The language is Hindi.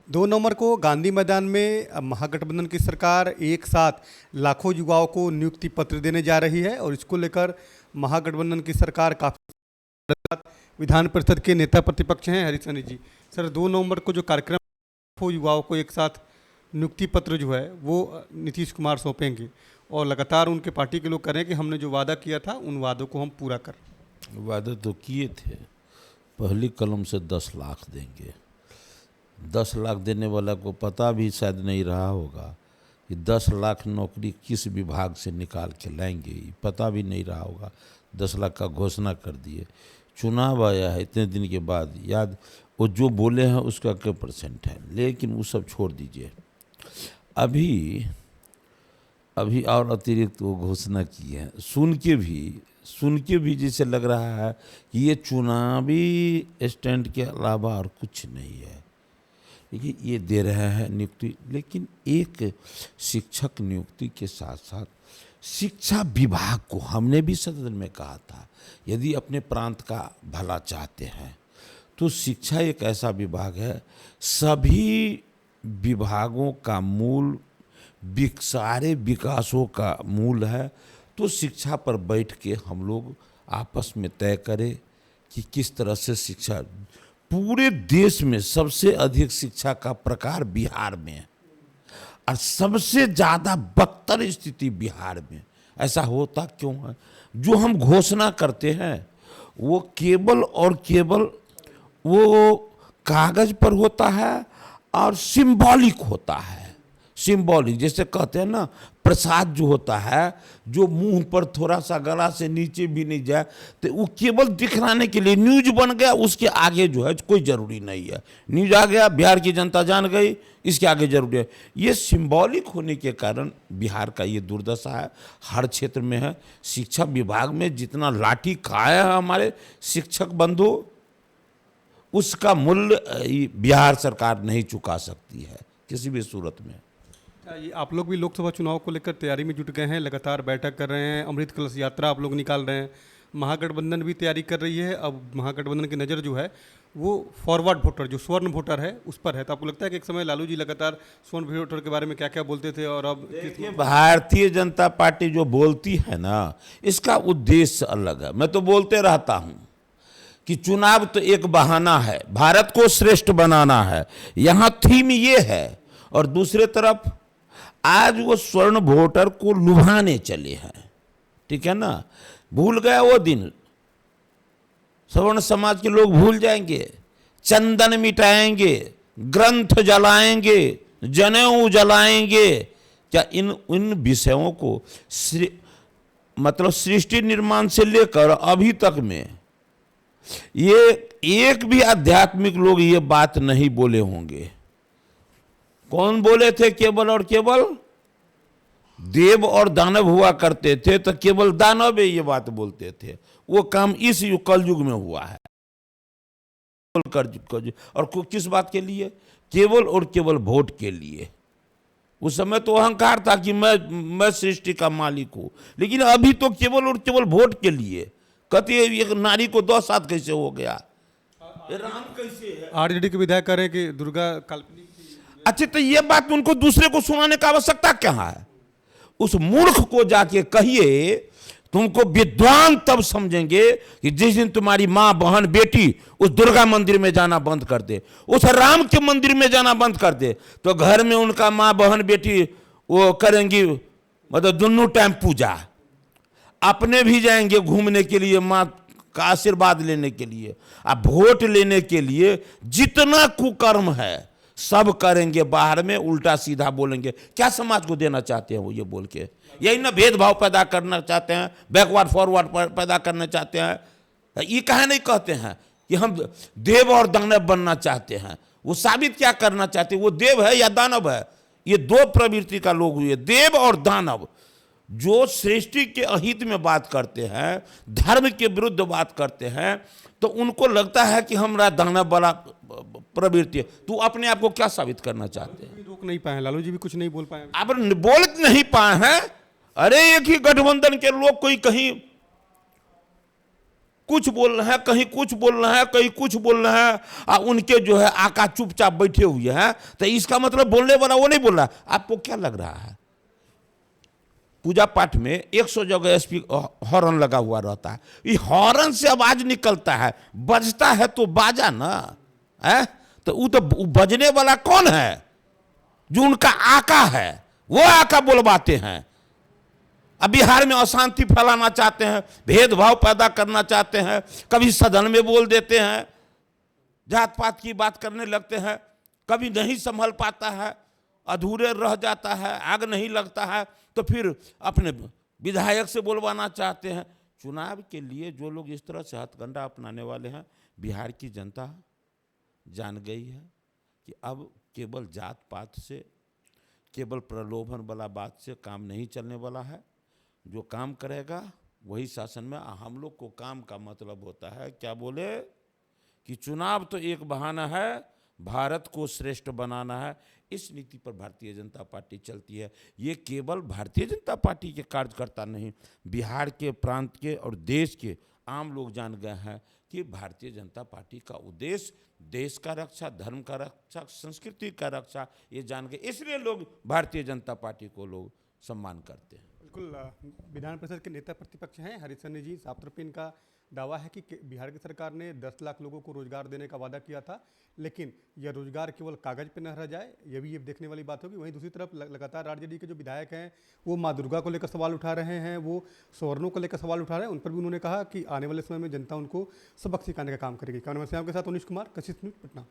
2 नवंबर को गांधी मैदान में महागठबंधन की सरकार एक साथ लाखों युवाओं को नियुक्ति पत्र देने जा रही है और इसको लेकर महागठबंधन की सरकार काफी विधान परिषद के नेता प्रतिपक्ष हैं हरीश सहनी जी। सर, 2 नवंबर को जो कार्यक्रम लाखों युवाओं को एक साथ नियुक्ति पत्र जो है वो नीतीश कुमार सौंपेंगे और लगातार उनके पार्टी के लोग कह रहे हैं कि हमने जो वादा किया था उन वादों को हम पूरा कर। वादे तो किए थे, पहली कलम से 10 लाख देंगे। 10 लाख देने वाला को पता भी शायद नहीं रहा होगा कि 10 लाख नौकरी किस विभाग से निकाल के लाएंगे, ये पता भी नहीं रहा होगा। 10 लाख का घोषणा कर दिए, चुनाव आया है इतने दिन के बाद, याद वो जो बोले हैं उसका क्या % है, लेकिन वो सब छोड़ दीजिए। अभी और अतिरिक्त वो घोषणा की है, सुन के भी जैसे लग रहा है कि ये चुनावी स्टैंड के अलावा और कुछ नहीं है। देखिए, ये दे रहे हैं नियुक्ति, लेकिन एक शिक्षक नियुक्ति के साथ साथ शिक्षा विभाग को हमने भी सदन में कहा था, यदि अपने प्रांत का भला चाहते हैं तो शिक्षा एक ऐसा विभाग है, सभी विभागों का मूल, सारे विकासों का मूल है। तो शिक्षा पर बैठ के हम लोग आपस में तय करें कि किस तरह से शिक्षा, पूरे देश में सबसे अधिक शिक्षा का प्रकार बिहार में है और सबसे ज़्यादा बदतर स्थिति बिहार में। ऐसा होता क्यों है? जो हम घोषणा करते हैं वो केवल और केवल वो कागज पर होता है और सिंबॉलिक होता है। सिंबॉलिक, जैसे कहते हैं ना, प्रसाद जो होता है, जो मुंह पर थोड़ा सा गला से नीचे भी नहीं जाए, तो वो केवल दिखलाने के लिए न्यूज बन गया, उसके आगे जो है कोई ज़रूरी नहीं है। न्यूज आ गया, बिहार की जनता जान गई, इसके आगे जरूरी है। ये सिंबॉलिक होने के कारण बिहार का ये दुर्दशा है, हर क्षेत्र में है। शिक्षा विभाग में जितना लाठी खाया है हमारे शिक्षक बंधु, उसका मूल्य बिहार सरकार नहीं चुका सकती है किसी भी सूरत में। ये आप लोग भी लोकसभा चुनाव को लेकर तैयारी में जुट गए हैं, लगातार बैठक कर रहे हैं, अमृत कलश यात्रा आप लोग निकाल रहे हैं, महागठबंधन भी तैयारी कर रही है। अब महागठबंधन की नज़र जो है वो फॉरवर्ड वोटर, जो स्वर्ण वोटर है, उस पर है। तो आपको लगता है कि एक समय लालू जी लगातार स्वर्ण वोटर के बारे में क्या क्या बोलते थे और अब देखिए, भारतीय जनता पार्टी जो बोलती है ना, इसका उद्देश्य अलग है। मैं तो बोलते रहता हूँ कि चुनाव तो एक बहाना है, भारत को श्रेष्ठ बनाना है, यहाँ थीम ये है। और दूसरे तरफ आज वो स्वर्ण वोटर को लुभाने चले हैं, ठीक है ना। भूल गया वो दिन, सवर्ण समाज के लोग भूल जाएंगे, चंदन मिटाएंगे, ग्रंथ जलाएंगे, जनेऊ जलाएंगे। क्या इन विषयों को मतलब सृष्टि निर्माण से लेकर अभी तक में ये एक भी आध्यात्मिक लोग ये बात नहीं बोले होंगे। कौन बोले थे? केवल और केवल देव और दानव हुआ करते थे, तो केवल दानव ये बात बोलते थे। वो काम इस कलयुग में हुआ है। और किस बात के लिए? केवल और केवल वोट के लिए। उस समय तो अहंकार था कि मैं सृष्टि का मालिक हूं, लेकिन अभी तो केवल और केवल वोट के लिए। कहते एक नारी को 2 साथ कैसे हो गया, राम कैसे है? आरजेडी के विधायक कह रहे हैं कि दुर्गा काल्पनिक। अच्छा, तो ये बात उनको दूसरे को सुनाने का आवश्यकता क्या है? उस मूर्ख को जाके कहिए, तुमको विद्वान तब समझेंगे कि जिस दिन तुम्हारी माँ, बहन, बेटी उस दुर्गा मंदिर में जाना बंद कर दे, उस राम के मंदिर में जाना बंद कर दे, तो घर में उनका माँ, बहन, बेटी वो करेंगी, मतलब दोनों टाइम पूजा। अपने भी जाएंगे घूमने के लिए, माँ का आशीर्वाद लेने के लिए। अब वोट लेने के लिए जितना कुकर्म है सब करेंगे, बाहर में उल्टा सीधा बोलेंगे। क्या समाज को देना चाहते हैं वो ये बोल के? यही ना भेदभाव पैदा करना चाहते हैं, बैकवर्ड फॉरवर्ड पैदा करना चाहते हैं। ये कहे नहीं कहते हैं कि हम देव और दानव बनना चाहते हैं। वो साबित क्या करना चाहते हैं? वो देव है या दानव है? ये 2 प्रवृत्ति का लोग हुए, देव और दानव। जो सृष्टि के अहित में बात करते हैं, धर्म के विरुद्ध बात करते हैं, तो उनको लगता है कि हमारा दानव वाला प्रवृत्ति है। तू अपने आप को क्या साबित करना चाहते हैं? रोक नहीं पाए, लालू जी भी कुछ नहीं बोल पाए। अब बोल नहीं पाए हैं। अरे एक ही गठबंधन के लोग कोई कहीं कुछ बोल रहे हैं, कहीं कुछ बोल रहे हैं, कहीं कुछ बोल रहे हैं, और उनके जो है आका चुपचाप बैठे हुए हैं। तो इसका मतलब बोलने वाला वो नहीं बोल रहा। आपको क्या लग रहा है, पूजा पाठ में 100 जगह हॉर्न लगा हुआ रहता है, ये हॉर्न से आवाज निकलता है, बजता है तो बाजा ना है। तो वो तो बजने वाला कौन है? जो उनका आका है, वो आका बुलवाते हैं। अब बिहार में अशांति फैलाना चाहते हैं, भेदभाव पैदा करना चाहते हैं, कभी सदन में बोल देते हैं, जात पात की बात करने लगते हैं, कभी नहीं संभल पाता है, अधूरे रह जाता है, आग नहीं लगता है, तो फिर अपने विधायक से बोलवाना चाहते हैं। चुनाव के लिए जो लोग इस तरह से हथकंडा अपनाने वाले हैं, बिहार की जनता जान गई है कि अब केवल जात पात से, केवल प्रलोभन वाला बात से काम नहीं चलने वाला है। जो काम करेगा वही शासन में। हम लोग को काम का मतलब होता है, क्या बोले कि चुनाव तो एक बहाना है, भारत को श्रेष्ठ बनाना है। इस नीति पर भारतीय जनता पार्टी चलती है। ये केवल भारतीय जनता पार्टी के कार्यकर्ता नहीं, बिहार के प्रांत के और देश के आम लोग जान गए हैं कि भारतीय जनता पार्टी का उद्देश्य देश का रक्षा, धर्म का रक्षा, संस्कृति का रक्षा, ये जान गए। इसलिए लोग भारतीय जनता पार्टी को लोग सम्मान करते हैं। बिल्कुल। विधान परिषद के नेता प्रतिपक्ष हैं हरीश सहनी जी। साफ तौर पर इनका दावा है कि बिहार की सरकार ने 10 लाख लोगों को रोजगार देने का वादा किया था, लेकिन यह रोजगार केवल कागज पे न रह जाए, यह भी ये देखने वाली बात होगी। वहीं दूसरी तरफ लगातार आरजेडी के जो विधायक हैं वो माँ दुर्गा को लेकर सवाल उठा रहे हैं, वो सवर्णों को लेकर सवाल उठा रहे हैं। उन पर भी उन्होंने कहा कि आने वाले समय में जनता उनको सबक सिखाने का काम करेगी। कैमरामैन श्याम के साथ उनीश कुमार, कशिश न्यूज़, पटना।